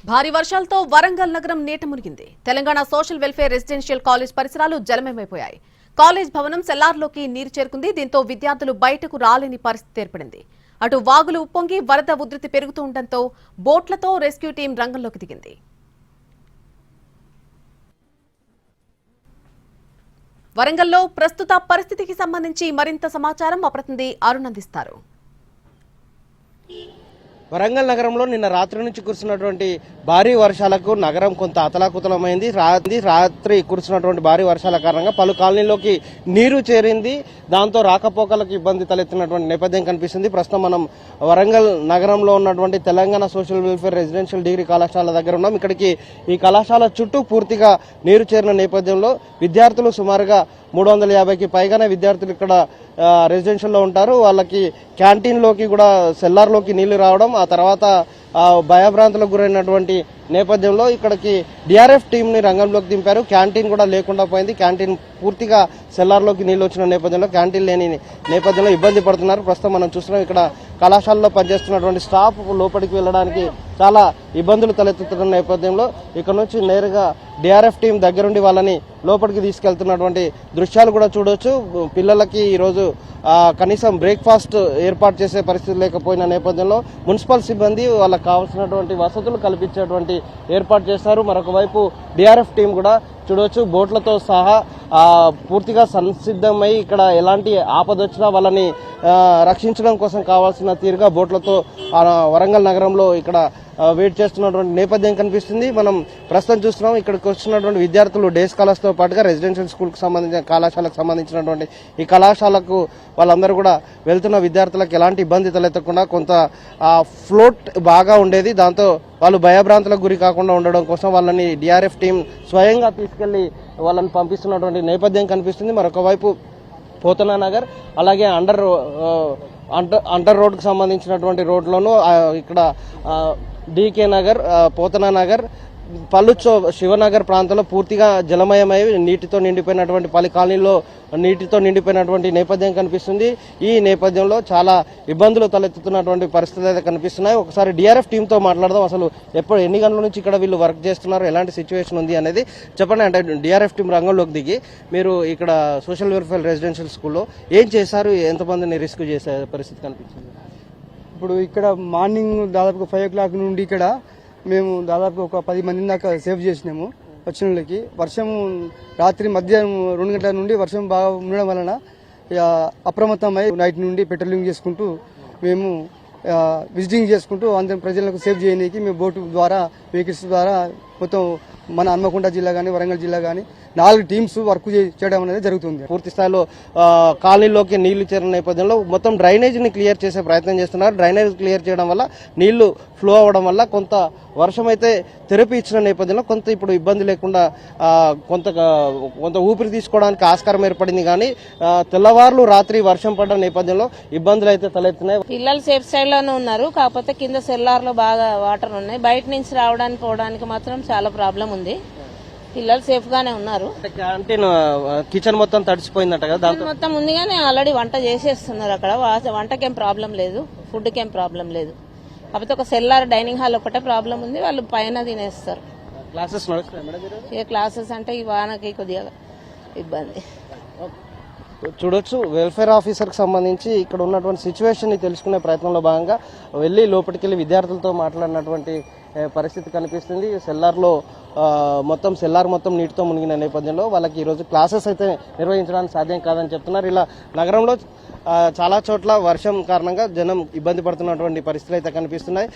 భారీ వర్షాలతో వరంగల్ నగరం నీట మునిగింది. Telangana social welfare residential college పరిసరాలు జలమయమైపోయాయి. కాలేజ్ భవనం సెల్లార్లోకి నీరు చేరుకుంది. దీంతో విద్యార్థులు బయటకు రాలేని పరిస్థితి ఏర్పడింది. అటు వాగులు ఉప్పొంగి వరద ఉధృతి పెరుగుతూ ఉండటంతో బోట్లతో రెస్క్యూ టీం రంగంలోకి దిగింది. వరంగల్లో ప్రస్తుత పరిస్థితికి సంబంధించి మరింత సమాచారం మా ప్రతినిధి అరుణ్ అందిస్తారు. వరంగల్ నగరంలో నిన్న రాత్రి నుంచి కురుస్తున్నటువంటి భారీ వర్షాలకు నగరం కొంత అతలాకుతలమైంది. రాత్రి కురుస్తున్నటువంటి భారీ వర్షాల కారణంగా పలు కాలనీలోకి నీరు చేరింది. దాంతో రాకపోకలకు ఇబ్బంది తలెత్తినటువంటి నేపథ్యం కనిపిస్తుంది. ప్రస్తుతం మనం వరంగల్ నగరంలో ఉన్నటువంటి Telangana social welfare residential degree కళాశాల దగ్గర ఉన్నాం. ఇక్కడికి ఈ కళాశాల చుట్టూ పూర్తిగా నీరు చేరిన నేపథ్యంలో విద్యార్థులు సుమారుగా 350కి పైగానే విద్యార్థులు ఇక్కడ రెసిడెన్షియల్లో ఉంటారు. వాళ్ళకి క్యాంటీన్లోకి కూడా సెల్లార్లోకి నీళ్లు రావడం, ఆ తర్వాత భయభ్రాంతులకు గురైనటువంటి నేపథ్యంలో ఇక్కడికి డిఆర్ఎఫ్ టీంని రంగంలోకి దింపారు. క్యాంటీన్ కూడా లేకుండా పోయింది. క్యాంటీన్ పూర్తిగా సెల్లార్లోకి నీళ్లు వచ్చిన నేపథ్యంలో క్యాంటీన్ లేని నేపథ్యంలో ఇబ్బంది పడుతున్నారు. ప్రస్తుతం మనం చూస్తున్నాం ఇక్కడ కళాశాలలో పనిచేస్తున్నటువంటి స్టాఫ్ లోపలికి వెళ్ళడానికి చాలా ఇబ్బందులు తలెత్తుతున్న నేపథ్యంలో ఇక్కడ నుంచి నేరుగా డిఆర్ఎఫ్ టీం దగ్గరుండి వాళ్ళని లోపలికి తీసుకెళ్తున్నటువంటి దృశ్యాలు కూడా చూడొచ్చు. పిల్లలకి ఈరోజు కనీసం బ్రేక్ఫాస్ట్ ఏర్పాటు చేసే పరిస్థితి లేకపోయిన నేపథ్యంలో మున్సిపల్ సిబ్బంది వాళ్ళకి కావాల్సినటువంటి వసతులు కల్పించేటువంటి ఏర్పాటు చేశారు. మరొక వైపు డిఆర్ఎఫ్ టీం కూడా చూడవచ్చు బోట్లతో సహా పూర్తిగా సంసిద్ధమై ఇక్కడ ఎలాంటి ఆపదొచ్చినా వాళ్ళని రక్షించడం కోసం కావాల్సిన తీరుగా బోట్లతో వరంగల్ నగరంలో ఇక్కడ వెయిట్ చేస్తున్నటువంటి నేపథ్యం కనిపిస్తుంది. మనం ప్రస్తుతం చూస్తున్నాం ఇక్కడికి వస్తున్నటువంటి విద్యార్థులు డే స్కాలర్స్ తో పాటుగా రెసిడెన్షియల్ స్కూల్కి సంబంధించిన కళాశాలకు సంబంధించినటువంటి ఈ కళాశాలకు వాళ్ళందరూ కూడా వెళ్తున్న విద్యార్థులకు ఎలాంటి ఇబ్బంది తలెత్తకుండా కొంత ఫ్లోట్ బాగా ఉండేది. దాంతో వాళ్ళు భయభ్రాంతులకు గురి కాకుండా ఉండడం కోసం వాళ్ళని డిఆర్ఎఫ్ టీం స్వయంగా తీసుకెళ్లి వాళ్ళని పంపిస్తున్నటువంటి నేపథ్యం కనిపిస్తుంది. మరొక వైపు పోతనా నగర్ అలాగే అండర్ రోడ్కు సంబంధించినటువంటి రోడ్లోనూ ఇక్కడ డీకే నగర్, పోతనా నగర్, పల్లుచో శివనగర్ ప్రాంతంలో పూర్తిగా జలమయమై నీటితో నిండిపోయినటువంటి పలు కాలనీల్లో నీటితో నిండిపోయినటువంటి నేపథ్యం కనిపిస్తుంది. ఈ నేపథ్యంలో చాలా ఇబ్బందులు తలెత్తుతున్నటువంటి పరిస్థితులు అయితే కనిపిస్తున్నాయి. ఒకసారి డిఆర్ఎఫ్ టీంతో మాట్లాడదాం. అసలు ఎన్ని గంటల నుంచి ఇక్కడ వీళ్ళు వర్క్ చేస్తున్నారు, ఎలాంటి సిచ్యువేషన్ ఉంది అనేది చెప్పండి. అంటే డిఆర్ఎఫ్ టీం రంగంలోకి దిగి మీరు ఇక్కడ సోషల్ వెల్ఫేర్ రెసిడెన్షియల్ స్కూల్లో ఏం చేశారు, ఎంతమందిని రెస్క్యూ చేసే పరిస్థితి కనిపిస్తుంది? ఇప్పుడు ఇక్కడ మార్నింగ్ దాదాపు 5 o'clock నుండి ఇక్కడ మేము దాదాపు ఒక 10 మంది దాకా సేవ్ చేసినాము. వచ్చిన వాళ్ళకి వర్షం రాత్రి మధ్యాహ్నం 2 గంటల నుండి వర్షం బాగా ఉండడం వలన అప్రమత్తమై నైట్ నుండి పెట్రోలింగ్ చేసుకుంటూ మేము విజిటింగ్ చేసుకుంటూ అందరం ప్రజలకు సేవ్ చేయడానికి మేము బోటు ద్వారా వెహికల్స్ ద్వారా మొత్తం మన హన్మకొండ జిల్లా కానీ వరంగల్ జిల్లా కానీ 4 టీమ్స్ వర్క్ చేయడం అనేది జరుగుతుంది. పూర్తి స్థాయిలో కాలనీలోకి నీళ్లు చేరిన నేపథ్యంలో మొత్తం డ్రైనేజీని క్లియర్ చేసే ప్రయత్నం చేస్తున్నారు. డ్రైనేజ్ క్లియర్ చేయడం వల్ల నీళ్లు ఫ్లో అవ్వడం వల్ల కొంత వర్షం అయితే తెరపి ఇచ్చిన నేపథ్యంలో కొంత ఇప్పుడు ఇబ్బంది లేకుండా కొంత ఊపిరి తీసుకోవడానికి ఆస్కారం ఏర్పడింది. కానీ తెల్లవారులు రాత్రి వర్షం పడ్డ నేపథ్యంలో ఇబ్బందులు అయితే తలెత్తున్నాయి. పిల్లలు సేఫ్ సైడ్ లోనే ఉన్నారు, కాకపోతే కింద సెల్లార్ లో బాగా వాటర్ ఉన్నాయి. బయట నుంచి రావడానికి పోవడానికి మాత్రం చాలా ప్రాబ్లం ఉంది. పిల్లలు సేఫ్ గానే ఉన్నారు. క్యాంటీన్ కిచెన్ మొత్తం తడిసిపోయిందట కదా, దాంతో మొత్తం ఉంది కానీ ఆల్రెడీ వంట చేసేస్తున్నారు అక్కడ. వంటకేం ప్రాబ్లం లేదు, ఫుడ్ కేం ప్రాబ్లం లేదు. కాకపోతే ఒక సెల్లార్ డైనింగ్ హాల్ ఒకటే ప్రాబ్లం ఉంది, వాళ్ళు పైన తినేస్తారు. క్లాసెస్ నడుస్తాయి. క్లాసెస్ అంటే ఈ వానకి కొద్దిగా ఇబ్బంది. చూడొచ్చు వెల్ఫేర్ ఆఫీసర్కి సంబంధించి ఇక్కడ ఉన్నటువంటి సిచ్యువేషన్ ని తెలుసుకునే ప్రయత్నంలో భాగంగా వెళ్లి లోపలికి వెళ్లి విద్యార్థులతో మాట్లాడినటువంటి పరిస్థితి కనిపిస్తుంది. సెల్లార్ మొత్తం నీటితో మునిగిన నేపథ్యంలో వాళ్ళకి ఈరోజు క్లాసెస్ అయితే నిర్వహించడానికి సాధ్యం కాదని చెప్తున్నారు. ఇలా నగరంలో చాలా చోట్ల వర్షం కారణంగా జనం ఇబ్బంది పడుతున్నటువంటి పరిస్థితులు అయితే కనిపిస్తున్నాయి.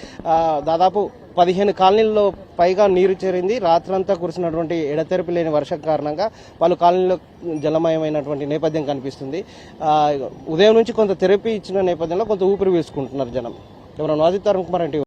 దాదాపు 15 కాలనీల్లో పైగా నీరు చేరింది. రాత్రంతా కురిసినటువంటి ఎడతెరిపి లేని వర్షం కారణంగా పలు కాలనీలో జలమయమైనటువంటి నేపథ్యం కనిపిస్తుంది. ఉదయం నుంచి కొంత థెరపీ ఇచ్చిన నేపథ్యంలో కొంత ఊపిరి వేసుకుంటున్నారు జనం. ఎవరైనా వాదితారు కుమార్ అంటే